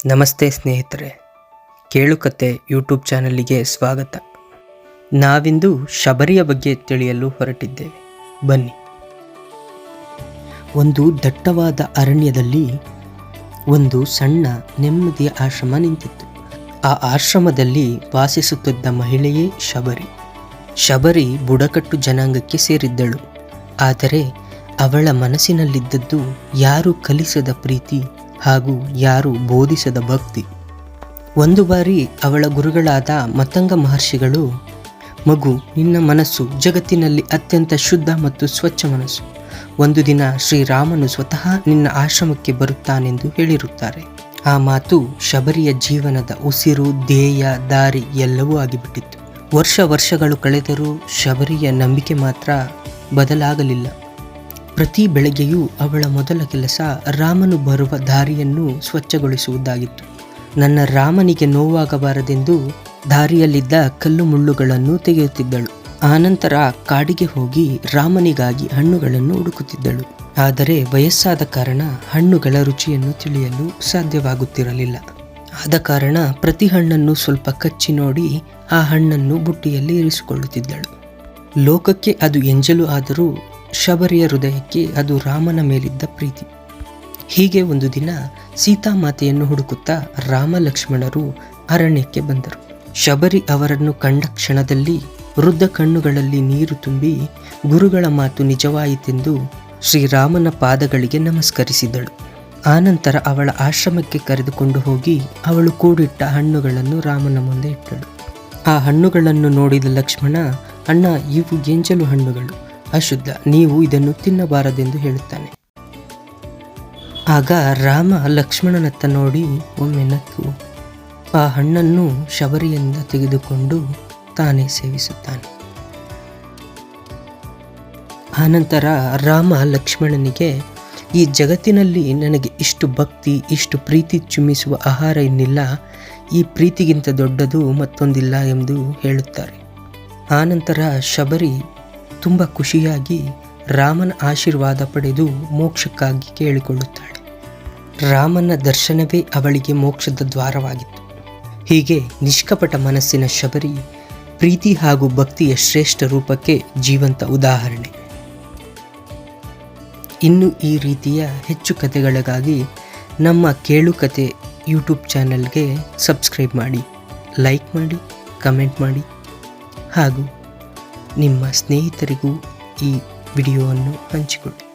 ನಮಸ್ತೆ ಸ್ನೇಹಿತರೆ, ಕೇಳುಕತೆ ಯೂಟ್ಯೂಬ್ ಚಾನಲಿಗೆ ಸ್ವಾಗತ. ನಾವಿಂದು ಶಬರಿಯ ಬಗ್ಗೆ ತಿಳಿಯಲು ಹೊರಟಿದ್ದೇವೆ. ಬನ್ನಿ. ಒಂದು ದಟ್ಟವಾದ ಅರಣ್ಯದಲ್ಲಿ ಒಂದು ಸಣ್ಣ ನೆಮ್ಮದಿಯ ಆಶ್ರಮ ನಿಂತಿತ್ತು. ಆ ಆಶ್ರಮದಲ್ಲಿ ವಾಸಿಸುತ್ತಿದ್ದ ಮಹಿಳೆಯೇ ಶಬರಿ. ಶಬರಿ ಬುಡಕಟ್ಟು ಜನಾಂಗಕ್ಕೆ ಸೇರಿದ್ದಳು. ಆದರೆ ಅವಳ ಮನಸ್ಸಿನಲ್ಲಿದ್ದದ್ದು ಯಾರು ಕಲಿಸದ ಪ್ರೀತಿ ಹಾಗೂ ಯಾರು ಬೋಧಿಸದ ಭಕ್ತಿ. ಒಂದು ಬಾರಿ ಅವಳ ಗುರುಗಳಾದ ಮತಂಗ ಮಹರ್ಷಿಗಳು, ಮಗು, ನಿನ್ನ ಮನಸ್ಸು ಜಗತ್ತಿನಲ್ಲಿ ಅತ್ಯಂತ ಶುದ್ಧ ಮತ್ತು ಸ್ವಚ್ಛ ಮನಸ್ಸು. ಒಂದು ದಿನ ಶ್ರೀರಾಮನು ಸ್ವತಃ ನಿನ್ನ ಆಶ್ರಮಕ್ಕೆ ಬರುತ್ತಾನೆಂದು ಹೇಳಿರುತ್ತಾರೆ. ಆ ಮಾತು ಶಬರಿಯ ಜೀವನದ ಉಸಿರು, ಧ್ಯೇಯ, ದಾರಿ ಎಲ್ಲವೂ ಆಗಿಬಿಟ್ಟಿತ್ತು. ವರ್ಷಗಳು ಕಳೆದರೂ ಶಬರಿಯ ನಂಬಿಕೆ ಮಾತ್ರ ಬದಲಾಗಲಿಲ್ಲ. ಪ್ರತಿ ಬೆಳಗ್ಗೆಯೂ ಅವಳ ಮೊದಲ ಕೆಲಸ ರಾಮನು ಬರುವ ದಾರಿಯನ್ನು ಸ್ವಚ್ಛಗೊಳಿಸುವುದಾಗಿತ್ತು. ನನ್ನ ರಾಮನಿಗೆ ನೋವಾಗಬಾರದೆಂದು ದಾರಿಯಲ್ಲಿದ್ದ ಕಲ್ಲು ಮುಳ್ಳುಗಳನ್ನು ತೆಗೆಯುತ್ತಿದ್ದಳು. ಆನಂತರ ಕಾಡಿಗೆ ಹೋಗಿ ರಾಮನಿಗಾಗಿ ಹಣ್ಣುಗಳನ್ನು ಹುಡುಕುತ್ತಿದ್ದಳು. ಆದರೆ ವಯಸ್ಸಾದ ಕಾರಣ ಹಣ್ಣುಗಳ ರುಚಿಯನ್ನು ತಿಳಿಯಲು ಸಾಧ್ಯವಾಗುತ್ತಿರಲಿಲ್ಲ. ಆದ ಕಾರಣ ಪ್ರತಿ ಹಣ್ಣನ್ನು ಸ್ವಲ್ಪ ಕಚ್ಚಿ ನೋಡಿ ಆ ಹಣ್ಣನ್ನು ಬುಟ್ಟಿಯಲ್ಲಿ ಇರಿಸಿಕೊಳ್ಳುತ್ತಿದ್ದಳು. ಲೋಕಕ್ಕೆ ಅದು ಎಂಜಲು ಆದರೂ ಶಬರಿಯ ಹೃದಯಕ್ಕೆ ಅದು ರಾಮನ ಮೇಲಿದ್ದ ಪ್ರೀತಿ. ಹೀಗೆ ಒಂದು ದಿನ ಸೀತಾಮಾತೆಯನ್ನು ಹುಡುಕುತ್ತಾ ರಾಮ ಲಕ್ಷ್ಮಣರು ಅರಣ್ಯಕ್ಕೆ ಬಂದರು. ಶಬರಿ ಅವರನ್ನು ಕಂಡ ಕ್ಷಣದಲ್ಲಿ ವೃದ್ಧ ಕಣ್ಣುಗಳಲ್ಲಿ ನೀರು ತುಂಬಿ ಗುರುಗಳ ಮಾತು ನಿಜವಾಯಿತೆಂದು ಶ್ರೀರಾಮನ ಪಾದಗಳಿಗೆ ನಮಸ್ಕರಿಸಿದಳು. ಆನಂತರ ಅವಳ ಆಶ್ರಮಕ್ಕೆ ಕರೆದುಕೊಂಡು ಹೋಗಿ ಅವಳು ಕೂಡಿಟ್ಟ ಹಣ್ಣುಗಳನ್ನು ರಾಮನ ಮುಂದೆ ಇಟ್ಟಳು. ಆ ಹಣ್ಣುಗಳನ್ನು ನೋಡಿದ ಲಕ್ಷ್ಮಣ, ಅಣ್ಣ, ಇವು ಎಂಜಲು ಹಣ್ಣುಗಳು, ಅಶುದ್ಧ, ನೀವು ಇದನ್ನು ತಿನ್ನಬಾರದೆಂದು ಹೇಳುತ್ತಾನೆ. ಆಗ ರಾಮ ಲಕ್ಷ್ಮಣನತ್ತ ನೋಡಿ ಒಮ್ಮೆ ನಕ್ಕು ಆ ಹಣ್ಣನ್ನು ಶಬರಿಯಿಂದ ತೆಗೆದುಕೊಂಡು ತಾನೇ ಸೇವಿಸುತ್ತಾನೆ. ಆನಂತರ ರಾಮ ಲಕ್ಷ್ಮಣನಿಗೆ, ಈ ಜಗತ್ತಿನಲ್ಲಿ ನನಗೆ ಇಷ್ಟು ಭಕ್ತಿ, ಇಷ್ಟು ಪ್ರೀತಿ ಚಿಮ್ಮಿಸುವ ಆಹಾರ ಇನ್ನಿಲ್ಲ, ಈ ಪ್ರೀತಿಗಿಂತ ದೊಡ್ಡದು ಮತ್ತೊಂದಿಲ್ಲ ಎಂದು ಹೇಳುತ್ತಾರೆ. ಆನಂತರ ಶಬರಿ ತುಂಬ ಖುಷಿಯಾಗಿ ರಾಮನ ಆಶೀರ್ವಾದ ಪಡೆದು ಮೋಕ್ಷಕ್ಕಾಗಿ ಕೇಳಿಕೊಳ್ಳುತ್ತಾಳೆ. ರಾಮನ ದರ್ಶನವೇ ಅವಳಿಗೆ ಮೋಕ್ಷದ ದ್ವಾರವಾಗಿತ್ತು. ಹೀಗೆ ನಿಷ್ಕಪಟ ಮನಸ್ಸಿನ ಶಬರಿ ಪ್ರೀತಿ ಹಾಗೂ ಭಕ್ತಿಯ ಶ್ರೇಷ್ಠ ರೂಪಕ್ಕೆ ಜೀವಂತ ಉದಾಹರಣೆ. ಇನ್ನು ಈ ರೀತಿಯ ಹೆಚ್ಚು ಕಥೆಗಳಿಗಾಗಿ ನಮ್ಮ ಕೇಳುಕತೆ ಯೂಟ್ಯೂಬ್ ಚಾನಲ್ಗೆ ಸಬ್ಸ್ಕ್ರೈಬ್ ಮಾಡಿ, ಲೈಕ್ ಮಾಡಿ, ಕಮೆಂಟ್ ಮಾಡಿ ಹಾಗೂ ನಿಮ್ಮ ಸ್ನೇಹಿತರಿಗೂ ಈ ವಿಡಿಯೋವನ್ನು ಹಂಚಿಕೊಳ್ಳಿ.